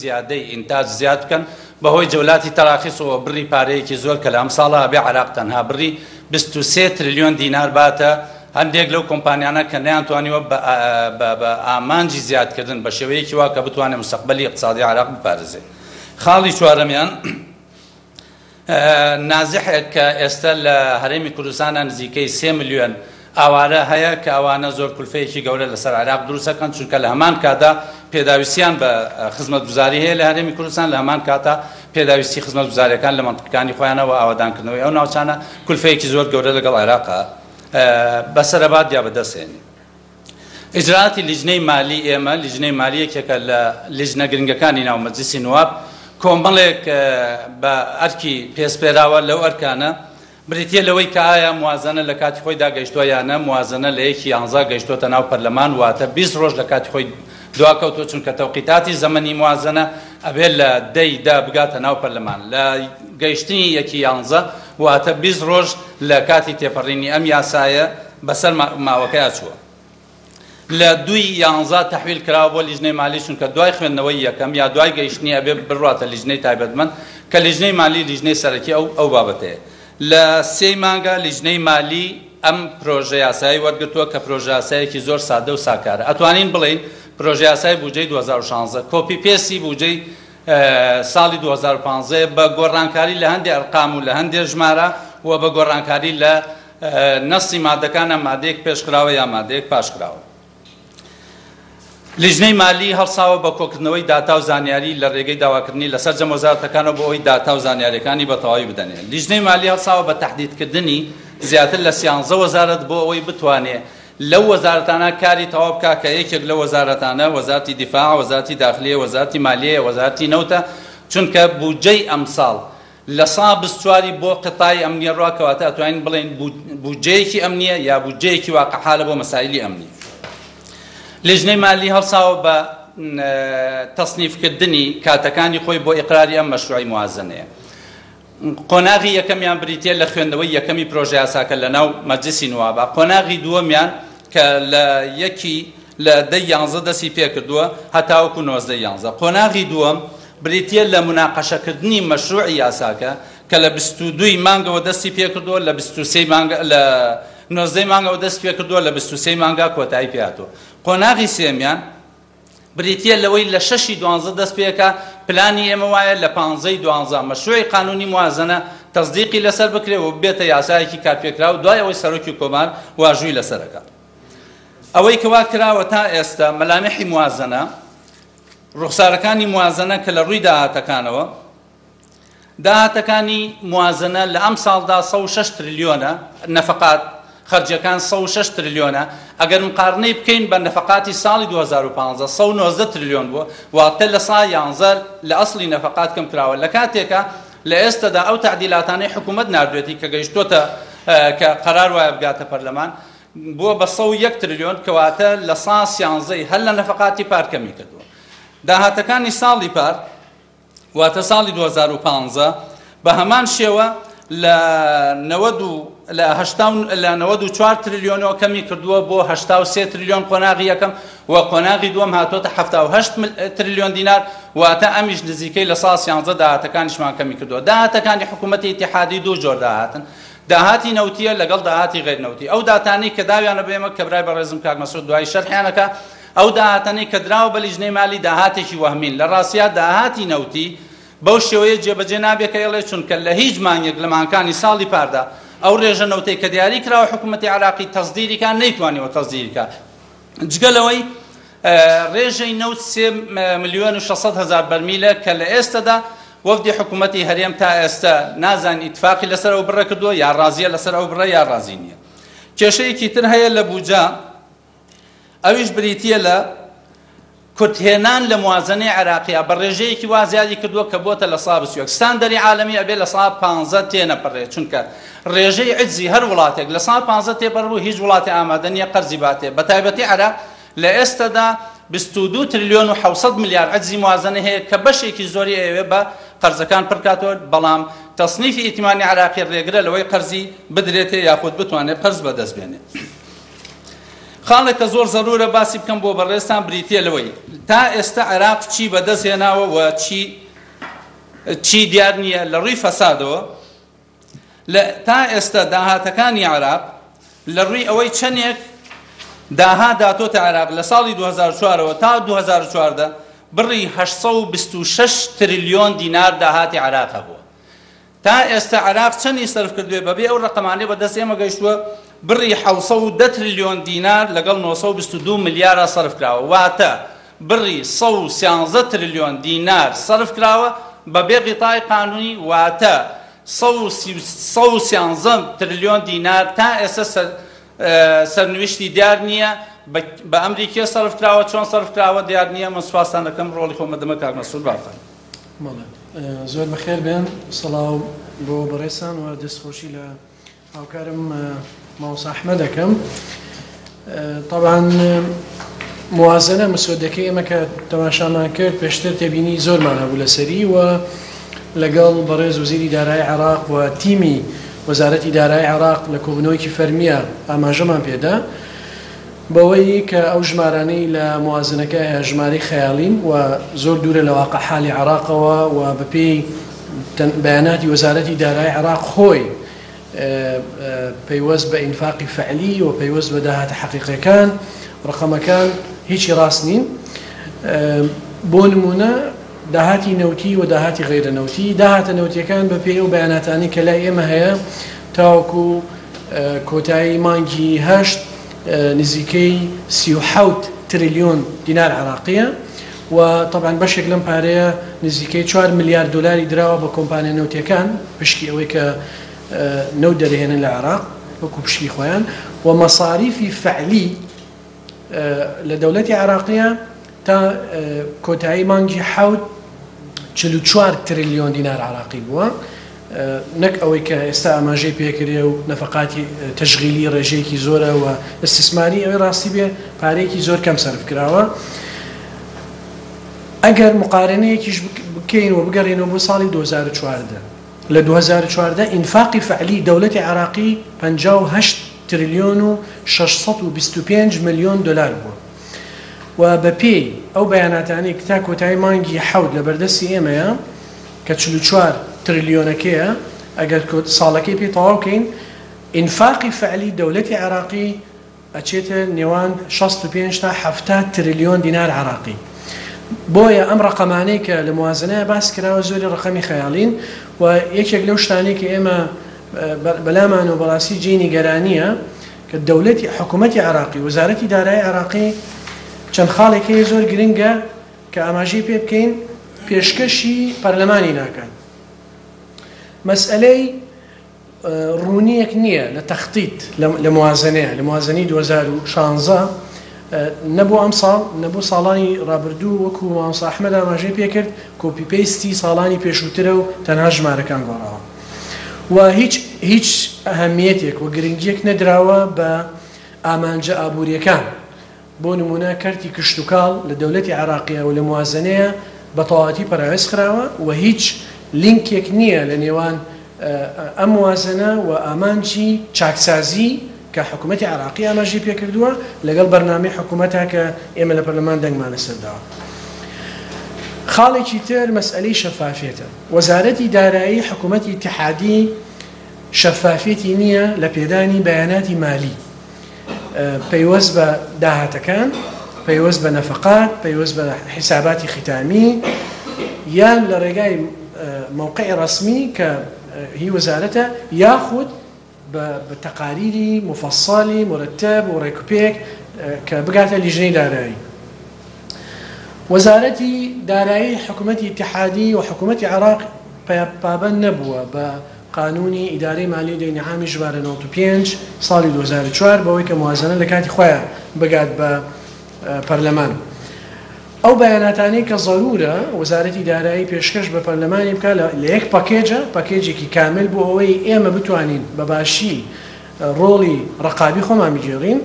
زیادەی ئینتاج زیاد بکەن بەهۆی جەولاتی تەراخیص و بڕی پارەیەکی زۆر کە لە ئەم ساڵە بێ عێراق تەنها بڕی 23 تریلیۆن دینار باتە هەندێک لەو کۆمپانیانە کە نەیانتوانیوە بە ئامانجی زیادکردن بە شێوەیەکی وا کە بتوانێت مستەقبەلی اقتصادی عێراق بپارێزێت. خاڵی چوارەمیان نازحێک کە ئێستا لە هەرێمی کوردستانە نزیکەی 3 ملیۆن ئاوارە هەیە کە ئەوانە زۆر کولفەیەکی گەورە لەسەر عێراق دروستەکەن چونکە لە هەمان کاتا پێداویستیان بە خزمەتگوزاری هەیە لە هەرێمی کوردستان لە هەمان کاتا پێداویستی خزمەتگوزاریەکان لە مەنطقەکانی خۆیانەوە ئاوادانکردنەوەی ئەو ناوچانە کولفەیەکی زۆر گەورە لەگەڵ عێراقا بەسەرەبات یا بەدەستێنی. ئیجراعاتی لیژنەی مالی ئێمە لیژنەی مالیەکێکە لە لیژنە گرنگەکانی ناو مەجلیسی نواب کۆمەڵێک بە ئەرکی پێسپێراوە لەو ئەرکانە بریتە لەوەی کە ئایا موازنە لە کاتی خۆی داگەیشتووە یانە موازنە لە 11 گەیشتوتە ناو پەرلەمان واتە 20 ڕۆژ لە کاتی خۆی دواکەوتوە چونکە تەوقیتاتی زەمەنی موازنە ئەبێت لە 10 بگاتە ناو پەرلەمان لە گەیشتنی 11 واتە 20 ڕۆژ لە کاتی تێپەڕینی ئەم یاسایە بەسەر ماوەکەی چووە. لە 2/11 تەحویل کراوە بۆ لیژنەی مالی چونکە دوای خوێندنەوەی یەکەم یا دوای گەیشتنی ئەبێ بڕاتە لیژنەی تایبەتمەند کە لیژنەی مالی لیژنەی سەرەکی ئەو بابەتەیە. لە 3 مانگە لیژنەی مالی ئەم پرۆژە یاسایی وەرگرتووە کە پرۆژە یاسایەکی زۆر سادە و ساکارە. ئەتوانین بڵین پرۆژە یاسای بودجەی 2016 کۆپی پێسی بودجەی ساڵی 2015 بە گۆڕانکاری لە هەندێک ئەرقام و لە هەندێک ژمارە و بە گۆڕانکاری لە نەسی مادەکانە مادەیەک پێشکراوە یا مادەیەک پاشکراوە. لیژنەی مالی هەڵساوە بە کۆکردنەوەی داتا و زانیاری لە ڕێگەی داواکردنی لەسەر جەم وەزارەتەکانەوە بۆ ئەوەی داتا و زانیاریەکانی بە تەواوی بدەنێت. لیژنەی مالی هەڵساوە بە تەحدیدکردنی زیاتر لە 13 وەزارەت بۆ ئەوەی بتوانێت لەو وەزارەتانە کاری تەواو بکا کە یەکێک لە وەزارەتانە وەزارەتی دیفاع، وەزارەتی داخلیە، وەزارەتی مالیە، وەزارەتی نەوتە چونکە بودجەی ئەمساڵ لە 124 بۆ قتای ئەمنیە ڕواکەواتە ئەتوانین بڵێن بودجەیەکی ئەمنیە یا بودجەیەکی واقعحالە بۆ مەسائیلی ئەمنی. لیژنەی مالی هەڵساوە بە تەصنیفکردنی کاتەکانی خۆی بۆ ئیقراری ئەم مەشروعی موازنەیە. قۆناغی یەکەمیان بریتە لە خوێندنەوەی یەکەمی پرۆژە یاساکە لە ناو مەجلیسی نوابە. قۆناغی دووەمیان کە لە 10/11 دەستی پێکردووە هەتاوەکو 19/11. قۆناغی دووەم بریتە لە مناقەشەکردنی مەشروعی یاساکە کە لە 22 مانگەوە دەستی پێکردووە لە 23 مانگە لە 19 مانگەوە دەست پێکردووە لە 23 مانگا کۆتایی پێهاتووە. قۆناغی سێمیان بریتە لەوەی لە 6/12 دەست پێکە پلانی ئێمە وایە لە 15/12 مەشروعی قانونی موازنە تەصدیقی لەسەر بکرێت و بێتە یاسایەکی کارپێکراو دوای ئەوەی سەرۆکی کۆمار واژووی لەسەرەکە. ئەوەی کەوا کراوە تا ئێستا مەلامحی موازنە ڕوخسارەکانی موازنە کە لە ڕووی داهاتەکانەوە داهاتەکانی موازنە لە ئەم ساڵدا 106 تریلیۆنە نەفەقات خەرجەکان 106 تریلیۆنە ئەگەر مقارنەی بکەین بە نەفەقاتی ساڵی 2015 190 تریلیۆن بووە واتە لە ساڵی 11 لە ئەسڵی نەفەقات کەم کراوە. لە کاتێکە لە ئێستادا ئەو تعدیلاتانەی حکوومەت نردوێتی کە گەیشتوتە کە قەرار وایە بگاتە پەرلەمان بووە بە 101 تریلیۆن کەواتە لە ساڵ 13 هەر لە نەفەقاتی پار کەمی کردووە. داهاتەکانی ساڵی پار واتە ساڵی 2015 بە هەمان شێوە لە 94 تریلیۆنەوە کەمی کردووە بۆ 83 تریلیۆن قۆناغی یەکەم و قۆناغی دووەم هاتوۆتە 78 تریلیۆن دینار واتە ئەمیش نزیکەی لە ساڵ 13 داهاتەکانیشمان کەمی کردووە. داهاتەکانی حکوومەتی ئیتیحادی دوو جۆر داهاتن داهاتی نەوتیە لەگەڵ داهاتی غیر نەوتی. ئەو داتانەی کە داویانە بێمە کە برای بەڕێزم کاک مەسعود دوای شەرحیانەکە ئەو داهاتانەی کە دراوە بە لیژنەی مالی داهاتێکی وەهمین لە ڕاستیا داهاتی نەوتی بەو شێوەیە جێبەجێ نابێت کە ئێڵێ چونکە لە هیچ مانگێک لە مانگەکانی ساڵی پاردا ئەو ڕێژە نەوتەی کە دیاری کراوە حکوومەتی عێراقی تەصدیریکان نەیتوانیوە تەصدیریکە جگەلەوەی ڕێژەی نەوت 3,600,000 بەرمیلە کە لە ئێستادا وەفدی حکوومەتی هەرێم تا ئێستا نازان ئیتفاقی لەسەر ئەو بڕە کردووە یا ڕازیە لەسەر ئەو بڕە یا ڕازی نییە. کێشەیەکی تر هەیە لە بوجا ئەویش بریتە لە کورتهێنان لە موازنەی عێراقیە بە ڕێژەیەکی وا زیادی کردووە کە بۆتە لە سا 21. ستاندەری عالەمی ئەبێ لە سا 15 تێنەپەڕێت چونکە ڕێژەی عجزی هەر وڵاتێک لە سا 15 تێپەڕبوو هیچ وڵاتی ئامادە نییە قەرزی باتێ. بە تایبەتی عێراق لە ئێستادا 22 تریلیۆن و 700 میلیارد عجزی موازنە هەیە کە بەشێکی زۆری ئەوێ بە قەرزەکان پڕکاتەوە بەڵام تەصنیفی ئیتیمانی عێراقی ڕێگرە لەوەی قەرزی بدرێتێ یاخود بتوانێت قەرز بەدەست بێنێت. خاڵێکە زۆر زەرورە باسی بکەم بۆ بەڕێستان بریتە لەوەی تا ئێستا عێراق چی بەدەست هێناوە و چی دیار نییە لە ڕووی فەسادەوە تا ئێستا داهاتەکانی عێراق لە ڕووی ئەوەی چەندێک داها داتۆتە عێراق لە ساڵی 2004ەوە تا 2014 بڕی 826 تریلیۆن دینار داهاتی عێراقە بووە. تا ئێستا عێراق چەندی سەرف کردوێ بەبێ ئەو ڕقەمانەی بەدەست ئێمە گەیشتووە بڕی 710 تریلیۆن دینار لەگەڵ 922 ملیارە سەرف کراوە، واتە بڕی 113 تریلیۆن دینار سەرف کراوە بەبێ غیتای قانونی، واتە 113 تریلیۆن دینار تا ئێستا سەرنوشتی دیار نییە بە ئەمریکا سەرف کراوە، چۆن سەرف کراوە دیار نییە. من سوپاسان دەکەم ڕۆڵی خۆمە دەمە کاک مەسعود بافەن. زۆر بەخێر بێن، سەڵاو بۆ بەڕێسان و دەستخۆشی لە هاوکارم مامۆستا ئەحمەد دەکەم. طبعاً موازنە مسودەکەی ئێمە کە تەماشامان کرد پێشتر تێبینی زۆرمان هەبوو لەسەری و لەگەڵ بەڕێز وەزیری دارایی عێراق و تیمی وەزارەتی دارایی عێراق لە کۆبوونەوەیکی فەرمیە ئاماژەمان پێدا بەوەی کە ئەو ژمارانەی لە موازنەکە هەیە ژمارەی خەیاڵین و زۆر دوورە لە واقع حالی عێراقەوە و بەپێی بەیاناتی وەزارەتی دارایی عێراق خۆی پەیوەست بە ئینفاقی فعلی و پەیوەست بە داهاتە حەقیقیەکان ڕقەمەکان هیچی ڕاست نین. بۆ نمونە داهاتی نەوتی و داهاتی غیرە نەوتی، داهاتە نەوتیەکان بە پێی ئەو بەیاناتانی کە لای ئێمە هەیە تاوەکو کۆتایی مانگی هەشت نزیکەی 37 تریلیۆن دینار عێراقیە و طبعاً بەشێک لەم پارەیە نزیکەی 4 ملیارد دلاری دراوە بە کۆمپانیا نەوتیەکان پشتی ئەوەی کە نەوت دەرهێنن لە عێراق وەکو پشتی خۆیان و مەصاریفی فعلی لە دەوڵەتی عێراقیە تا کۆتایی مانگی 44 تریلیۆن دینار عێراقی بووە، نەک ئەوەی کە ئێستا ئاماژەی پێکرێ و نەفقاتی تەشغیلی ڕێژەیەکی زۆرە و ئەستثماری ئەوەی ڕاستی بێ پارەیەکی زۆر کەم سەرف کراوە. ئەگەر مقارنەیەکیش بکەین و بگەڕێنەوە بۆ ساڵی 2014 لە 2014 ئینفاقی فعلی دەوڵەتی عێراقی 58 تریلیۆن و 625 ملیۆن دلار بووە و بەپێی ئەو بەیاناتانی کە تا کۆتایی مانگی حەوت لە بەردەستی ئێمەیە کە 44 تریلیۆنەکەیە ئەگەر ساڵەکەی پێ تەواو بکەین ئینفاقی فعلی دەوڵەتی عێراقی ئەچێتە نێوان 65 تا 70 تریلیۆن دینار عێراقی. بۆیە ئەم ڕقەمانەی کە لە موازنەیە باس کراوە زۆری ڕقەمی خەیاڵین و یەکێک لەو شتانەی کە ئێمە بەلامان و بەڕاستی جێی گەرانیە کە دەوڵەتی حکوومەتی عێراقی وەزارەتی دارایی عێراقی چەند خاڵێکی زۆر گرنگە کە ئاماژەی پێ بکەین پێشکەشی پەرلەمانی ناکەن. مەسئلەی ڕوونیەک نییە لە تەختیت لە موازنەیە لە موازنەی 2016 نەبوو ئەم ساڵ نەبوو ساڵانی ڕابردوو وەکو مامۆستا ئەحمەد ئاماژەی پێکرد کۆپی پێیستی ساڵانی پێشووترە و تەنها ژمارەکان گۆڕاوە و هیچ ئەهەمیەتێک و گرنگیەک نەدراوە بە ئامانجە ئابوووریەکان. بۆ نمونە کەرتی کشت و کاڵ لە دەوڵەتی عێراقیە و لە موازنەیە بە تەواوەتی پەراوێز خراوە و هیچ لینکێک نییە لە نێوان ئەم موازنە و ئامانجی چاکسازی کە حکوومەتی عێراقی ئاماژەی پێکردووە لەگەڵ بەرنامەی حکوومەتە کە ئێمە لە پەرلەمان دەنگمان لەسەرداوە. خاڵێکی تر مەسئلەی شەفافیەتە. وەزارەتی دارایی حکوومەتی ئیتیحادی شەفافیەتی نییە لە پێدانی بەیاناتی مالی پەیوەست بە داهاتەکان، پەیوەست بە نەفقات، پەیوەست بە حیساباتی ختامی یان لە ڕێگای موقعی ڕسمی کە هی وەزارەتە یاخود بە تەقاریری مفەسەڵی مرتب و ڕێکوپێک کە بگاتە لیژنەی دارایی. وەزارەتی دارایی حکوومەتی ئیتیحادی و حکوومەتی عێراق پابەند نەبووە بە قانونی ئیدارەی مالی دەینعامی ژمارە 95 ساڵی 2004 بەوەی کە موازنە لە کاتی خۆیان بگات بە پەرلەمان. ئەو بەیاناتانەی کە ضرورە وەزارەتی دارایی پێشکەش بە پەرلەمانی بکە لە یەک پاکێجێکی کامل بۆ ئەوەی ئێمە بتوانین بە باشی ڕۆڵی ڕقابی خۆمان بگێڕین،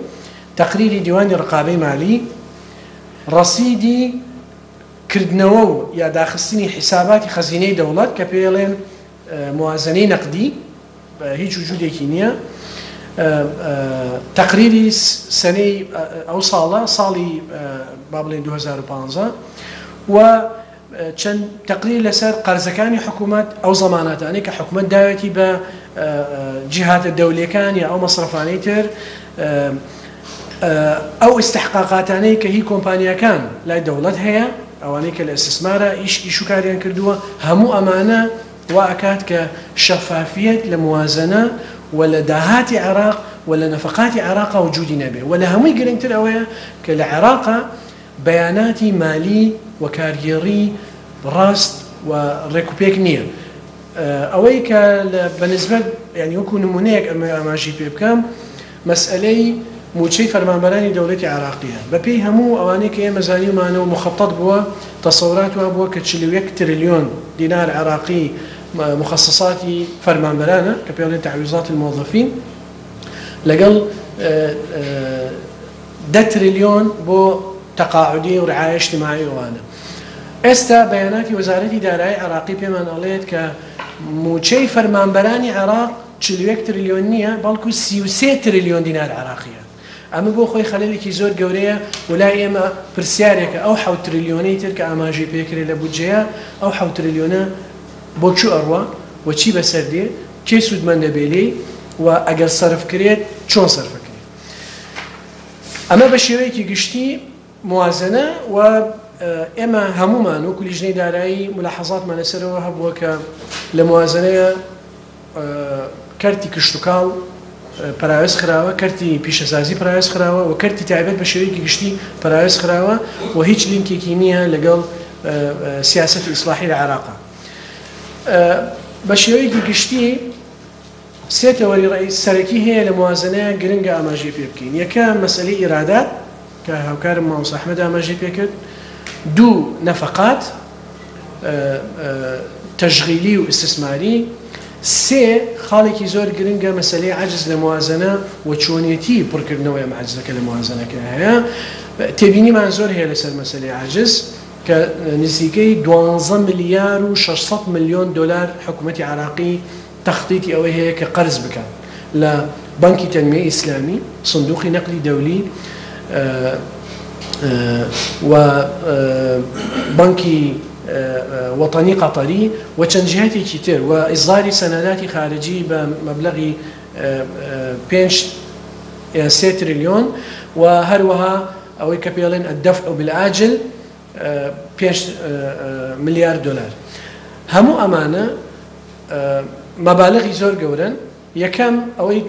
تەقریری دیوانی ڕقابەی مالی، ڕەسیدی کردنەوە و یا داخستنی حیساباتی خەزینەی دەوڵەت کە پێڵێن موازنەی نەقدی هیچ وجودێکی نییە، تقريري سنەی ئەو ساڵی با بڵێن 2015 و چەند تقریر لەسەر قەرزەکانی حکوومەت ئەو زەماناتانەی کە حکوومەت داوێتی بە جیهاتە دەولەکان یا ئەو مەصرفانەی تر ئەو استحقاقاتانەی کە هی کۆمپانیەکان لای دەوڵەت هەیە ئەوانەی کە لە ئیسtisمارە ئیش و کاریان کردووە هەموو ئەمانە وا ئەکات کە شەفافیت لە موازنە و لە داهاتی عێراق و لە نەفقاتی عێراق وجودی نەبێ و لە هەمووی گرنگتر ئەوەیە کە لە عێراقا بەیاناتی مالی و کارگێڕی ڕاست و ڕێکوپێک نییە ئەوەی کە بەنسبەت یعنی وەکو نمونەیەک ئەماژی پێ بکەم مەسئلەی موچەی فەرمانبەرانی دەوڵەتی عێراقیە بەپێی هەموو ئەوانەی کە ئێمە زانیومانەوە مخەتەت بووە تەسەورات وا بووە کە 41 تریلیۆن دینار عێراقی مخصصاتی فەرمانبەرانە کە پێڵێن تعویزات الموظفین لەگەڵ 10 تریلیۆن بۆ تەقاعدی و ڕعایە اجتماعی وانە ئێستا بەیاناتی وەزارەتی دارایی عێراقی پێمان ئەڵێت کە موچەی فەرمانبەرانی عێراق 41 تریلیۆن نییە بەڵکو 33 تریلیۆن دینار عێراقیە ئەمە بۆ خۆی خەلەلێکی زۆر گەورەیە ولای ئێمە پرسیارێکە ئەو 7 تریلیۆنەی تر کە ئاماژەی پێکرێت لە بودجەیە ئەو 7 تریلیۆنە بۆ چوو ئەڕوا و چی بەسەر دێ کێ سوودمەندە بێلێ و ئەگەر سەرف کرێت چۆن سەرفەکرێت ئەمە بە شێوەیەکی گشتی موازنە و ئێمە هەمومان وەکو لیژنەی دارایی ملاحەزاتمان لەسەرەوە هەبووە کە لە موازنەیە کەرتی کشتتوکاڵ پراوێز خراوە کەرتی پیشەسازی پراوێز خراوە و کەرتی تایبەت بە شێوەیەکی گشتی پراوێز خراوە و هیچ لینکێکی نییە لەگەڵ سیاسەتی ئیسلاحی لە عێراقا بە شێوەیەکی گشتی سێ تەوەری ڕئیس سەرەکی هەیە لە موازنەیە گرنگە ئاماژەی پێ بکەین یەکەم مەسئلەی ئیرادات کە هاوکارم مامۆستا ئەحمەد ئاماژەی پێ کرد دوو نەفەقات تەشغیلی و ئیستسماری سێ خاڵێکی زۆر گرنگە مەسئلەی عەجز لە موازنە و چۆنیەتی پڕکردنەوەی ئەم عەجزەکە لە موازنەکە هەیە تێبینیمان زۆر هەیە لەسەر مەسئلەی عەجز کە نزیکەی 12 ملیار و 600 ملیۆن دلار حکوومەتی عێراقی تەخطیتی ئەوەی هەیە کە قەرز بکەن لە بانکی تەنمیەی ئیسلامی صندوقی نەقلی دەولی و بانکی وطنی قەتەری و چەند جهاتێکی تر و ئیزداری سەنەداتی خارجی بە مەبلەغی 3 تریلیۆن و هەروەها ئەوەی کە پێڵێن الدەفع بالعاجل 5 ملیار دلار هەموو ئەمانە مەبالغی زۆر گەورن یەکەم ئەوەی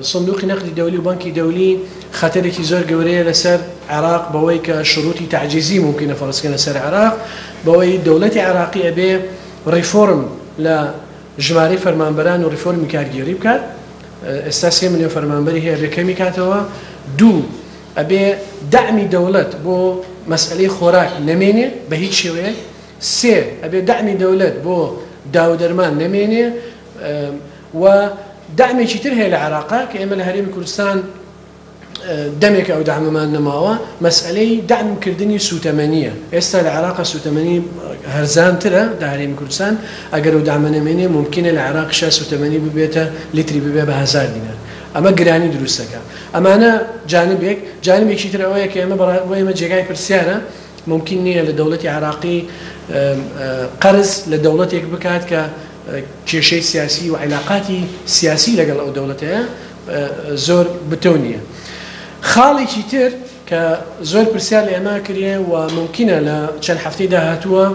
صندوقی نەقلی دەولی و بانکی دەولی خەتەرێکی زۆر گەورەیە لەسەر عێراق بەوەی کە شروطی تعجیزی ممکنە فەرزکەن لەسەر عێراق بەوەی دەوڵەتی عێراقی ئەبێ ڕیفۆرم لە ژمارەی فەرمانبەران و ڕیفۆرمی کارگێڕی بکات ئێستا 3 ملیۆن فەرمانبەری هەیە بێکەمی کاتەوە دوو ئەبێ دعمی دەوڵەت بۆ مەسئلەی خۆراک نەمێنێ بە هیچ شێوەیە سێ ئەبێ دعمی دەوڵەت بۆ داودەرمان نەمێنێ و دعمێکی تر هەیە لە عێراقا کە ئێمە لە هەرێمی کوردستان دەمێک ئەو دعمەمان نەماوە مەسئلەی دعمکردنی سوتەمەنیە ئێستا لە عێراقا سوتەمەنی هەرزانترە لە هەرێمی کوردستان ئەگەر ئەو دعمە نەمێنێ ممکنە لە عێراقیشا سوتەمەنی ببێتە لیتری ببێ بە 1000 دینار ئەمە گرانی دروستەکە ئەمانە جانبێکی تر ئەوەیە کە ئێمە بۆ ئێمە جێگای پرسیارە ممکن نییە لە دەوڵەتی عێراقی قەرز لە دەوڵەتێک بکات کە کێشەی سیاسی و علاقاتی سیاسی لەگەڵ ئەو دەوڵەتەیە زۆر بتەو نییە خاڵێکی تر کە زۆر پرسیار لە ئێمە کردێ و ممکنە لە چەند هەفتەی داهاتووە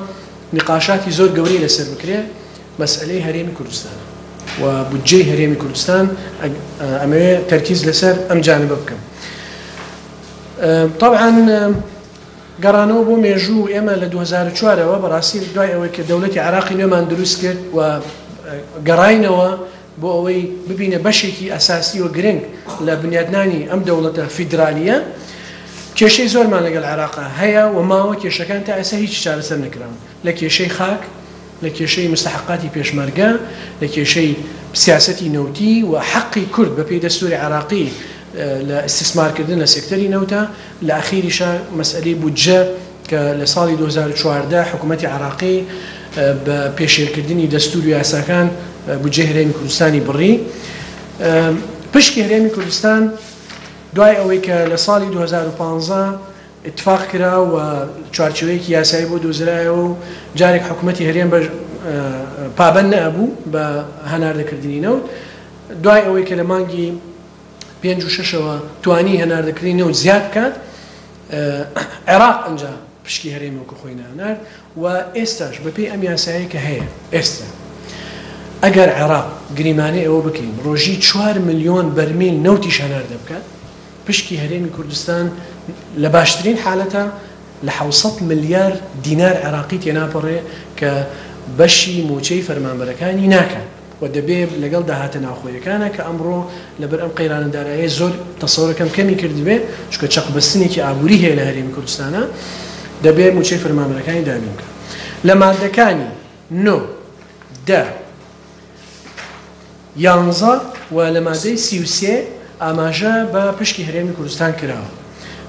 نقاشاتی زۆر گەورەی لەسەر بکرێ مەسئلەی هەرێمی کوردستان و بودجەی هەرێمی کوردستان ئەمەوێ تەرکیز لەسەر ئەم جانبە بکەم طبعا گەڕانەوە بۆ مێژوو ئێمە لە 2004ەوە بەڕاستی دوای ئەوەی کە دەوڵەتی عێراقی نوێمان دروست کرد و گەڕاینەوە بۆ ئەوەی ببینە بەشێکی ئەساسی و گرنگ لە بنیادنانی ئەم دەوڵەتە فیدرالیە کێشەی زۆرمان لەگەڵ عێراقا هەیە و ماوە کێشەکان تا ئێستا هیچ چارەسەر نەکراون لە کێشەی خاک لە کێشەی مستحقاتی پێشمەرگە لە کێشەی سیاسەتی نەوتی و حەقی کورد بە پێی دەستوری عێراقی لە ئیستسمارکردن لە سێکتەری نەوتە لە ئەخیریشا مەسئلەی بودجە کە لە ساڵی 2014 حکوومەتی عێراقی بە پێشێرکردنی دەستور و یاساکان بودجەی هەرێمی کوردستانی بڕی پشکی هەرێمی کوردستان دوای ئەوەی کە لە ساڵی 2015 اتفاق کرا و چوارچێوەیەکی یاسایی بۆ دۆزرایەوە و جارێک حکوومەتی هەرێم بە پابەند نەبوو بە هەناردەکردنی نەوت دوای ئەوەی کە لە مانگی 5 و 6ەوە توانی هەناردەکردنی نەوت زیاد بکات عێراق ئەنجا پشکی هەرێمی وەکو خۆی نانارد و ئێستاش بەپێی ئەم یاسایی کە هەیە ئێستا ئەگەر عێراق گریمانەی ئەوە بکەین ڕۆژی 4 ملیۆن بەرمیل نەوتیش هەناردە بکات پشکی هەرێمی کوردستان لە باشترین حالەتە لە 700 ملیار دینار عێراقی تێناپەڕێ کە بەشی موچەی فەرمانبەرەکانی ناکەن و دەبێ لەگەڵ داهاتە ناوخۆیەکانە کە ئەمڕۆ لەبەر ئەم قەیرانەداراییە زۆر تەسەوڕەکەم کەمی کردبێ چونکە چەقبەستنێکی ئابووری هەیە لە هەرێمی کوردستانە دەبێ موچەی فەرمانبەرەکانی دابین بکە لە مادەکانی 9 10 11 و لە مادەی 33 ئاماژە بە پشکی هەرێمی کوردستان کراوە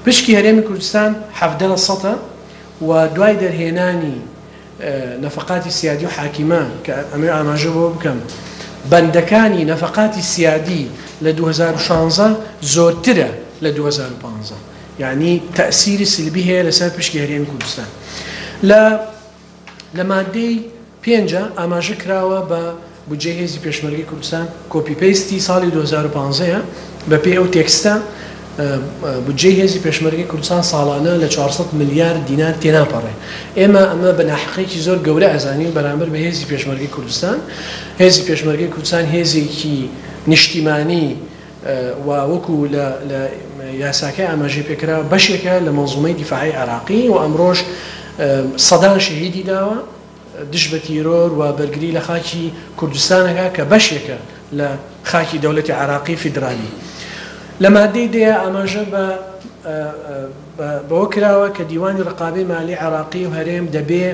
پشکی هەرێمی کوردستان 17% و دوای دەرهێنانی نەفقاتی سیادی و حاکیمان کە ئەمێ ئاماژە بۆ بکەم بەندەکانی نەفقاتی سیادی لە 2016 زۆرترە لە 2015 یعنی تەئسیری سلبی هەیە لەسەر پشکی هەرێمی کوردستان لە مادەی 5 ئاماژە کراوە بە بودجەی هێزی پێشمەرگەی کوردستان کۆپی پێیستی ساڵی 2015 بەپێی ئەو تێکستە بودجەی هێزی پێشمەرگەی کوردستان ساڵانە لە 400 ملیار دینار تێناپەڕێ ئێمە ئەمە بە ناحقەیەکی زۆر گەورە ئەزانین بەرامبەر بە هێزی پێشمەرگەی کوردستان هێزی پێشمەرگەی کوردستان هێزێکی نیشتیمانی و وەکو لە یاساکەی ئاماژەی پێکراوە بەشێکە لە مەنزومەی دیفاعی عێراقی و ئەمڕۆژ سەدان شەهیدی داوە دش بە تیرۆر و بەرگری لە خاکی کوردستانەکە کە بەشێکە لە خاکی دەوڵەتی عێراقی فیدرالی لە مادەی دەیە ئاماژە بەوە کراوە کە دیوانی ڕقابەی مالی عێراقی و هەرێم دەبێ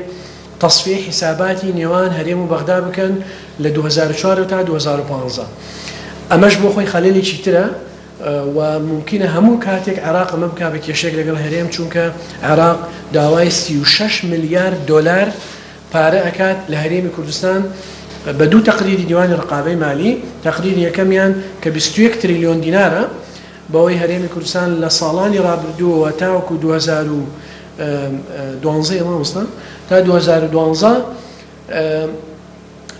تەصفیە حیساباتی نێوان هەرێم و بەغدا بکەن لە 2004 تا 2015 ئەمەش بۆ خۆی خەلێلێکی ترە و ممکنە هەموو کاتێک عێراق ئەمە بکا بە کێشێک لەگەڵ هەرێم چونکە عێراق داوای 36 ملیار دۆلار پارە ئەکات لە هەرێمی کوردستان بە دوو تەقریری دیوانی ڕقابەی مالی تەقریری یەکەمیان کە 21 تریلیۆن دینارە بەوەی هەرێمی کوردستان لە ساڵانی ڕابردووەوە تاوەکو 2012 تا 2012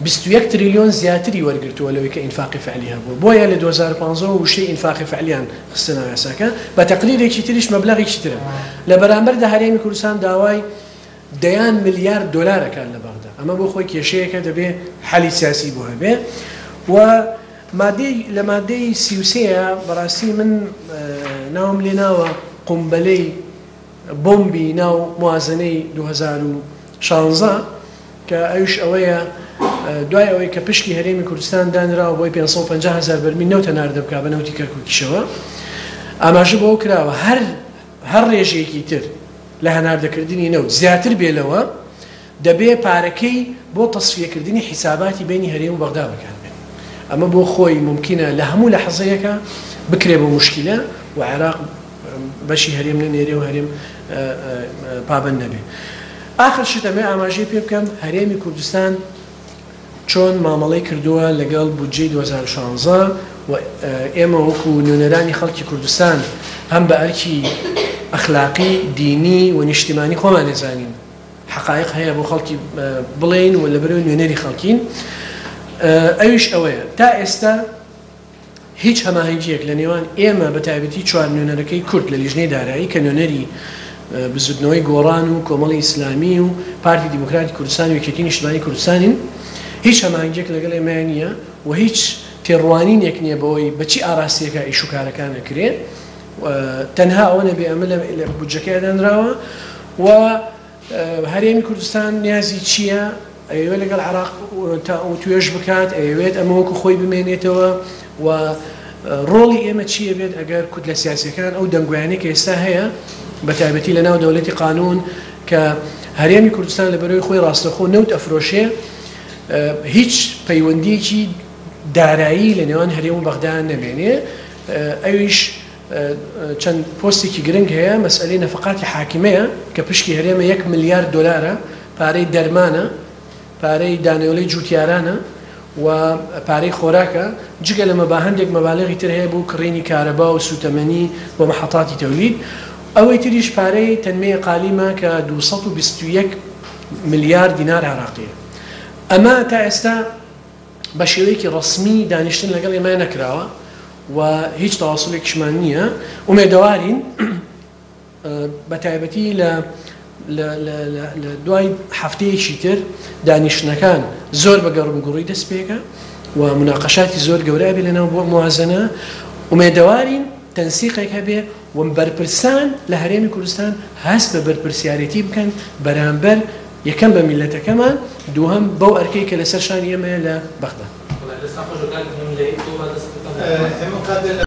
21 تریلیۆن زیاتری وەرگرتووە لەوەی کە ئینفاقی فعلی هەبوو بۆیە لە 2015 وشەی ئینفاقی فعلیان خستنەوە یاساکە بە تەقریرێکی تریش مەبلەغێکی ترە لە بەرامبەردا هەرێمی کوردستان داوای دەیان ملیار دۆلارەکان لە بەغدا ئەمە بۆ خۆی کێشەیەکە دەبێ حەلی سیاسی بۆ هەبێ و لە مادەی 33 بەڕاستی من ناوم لێ ناوە قومبەلەی بۆمبی ناو موازنەی 2016 کە ئەوش ئەوەیە دوای ئەوەی کە پشکی هەرێمی کوردستان دانراوە بۆی 550,000 بەرمیل نەوتە ناردە بکا بە نەوتی کەرکووکیشەوە ئاماژە بۆ کراوە هەر ڕێژەیەکی تر لە هەناردەکردنی نەوت زیاتر بێلەوە دەبێ پارەکەی بۆ تەصفیەکردنی حیساباتی بینی هەرێم و بەغدا بکاتبێت ئەمە بۆ خۆی ممکنە لە هەموو لەحظەیەکە بکرێ بۆ مشکلە و عێراق بەشی هەرێم نەنێرێ و هەرێم پابەند نەبێ ئاخر شت ئەمێ ئاماژەی پێ بکەم هەرێمی کوردستان چۆن مامەڵەی کردووە لەگەڵ بودجەی 2016 و ئێمە وەکو نوێنەرانی خەڵکی کوردستان هەم بە ئەرکی ئەخلاقی دینی و نیشتیمانی خۆمان نەزانین حقایق هەیە بۆ خەڵکی بڵێن و لەبەرەوەی نوێنەری خەڵکین ئەویش ئەوەیە تا ئێستا هیچ هەماهنگیەک لە نێوان ئێمە بە تایبەتی چوار نوێنەرەکەی کورد لە لیژنەی دارایی کە نوێنەری بزودنەوەی گۆڕان و کۆمەڵی ئیسلامی و پارتی دیموکراتی کوردستان و یەکێتی نیشتیمانی کوردستانین هیچ هەماهنگیەک لەگەڵ ئێمە نییە و هیچ تێڕوانینێک نییە بەوەی بەچی ئاراستیەکە ئیش و کارەکان ئەکرێت تەنها ئەوە نەبێ ئەمە لە بودجەکەی دانراوە و هەرێمی کوردستان نیازی چییە ئەوێت لەگەڵ عێراق توێژ بکات ئەوێت ئەمە وەکو خۆی بمێنێتەوە و ڕۆڵی ئێمە چییە بێت ئەگەر کورد لە سیاسەکان ئەو دەنگویانەی کە ئێستا هەیە بە تایبەتی لە ناو دەوڵەتی قانون کە هەرێمی کوردستان لەبەرەوەی خۆی ڕاستەخۆ نەوت ئەفرۆشێ هیچ پەیوەندیەکی دارایی لە نێوان هەرێم و بەغدا نەبێنێ ئەویش چەند پۆستێکی گرنگ هەیە مەسئلەی نەفقاتی حاکیمەیە کە پشکی هەرێمە 1 ملیار دۆلارە پارەی دەرمانە پارەی دانەوەڵەی جوتیارانە و پارەی خۆراکە جگە لەمە با هەندێک مەبالغی تر هەیە بۆ کڕینی کارەبا و سوتەمەنی بۆ مەحەڵاتی تەولید ئەوەی تریش پارەی تەنمەیە قالیمە کە 221 ملیارد دینار عراقیە ئەمە تا ئێستا بە شێوەیەکی ڕسمی دانیشتن لەگەڵ ئێمە نەکراوە و هیچ تەواصولێکیشمان نییە ومێدەوارین بە تایبەتی لە دوای هەفتەیەکی تر دانیشتنەکان زۆر بە گەڕمگوڕی دەست پێکە و مناقەشاتی زۆر گەورە بێ لەناو بۆ موازنە ومێدەوارین تەنسیقێک هەبێ و بەرپرسان لە هەرێمی کوردستان هەست بە بەرپرسیارەتی بکەن بەرامبەر یەکەم بە میلەتەکەمان دووهەم بەو ئەرکەی کە لەسەر شانی ئێمەیە لە بەغدا. ئێمە قادر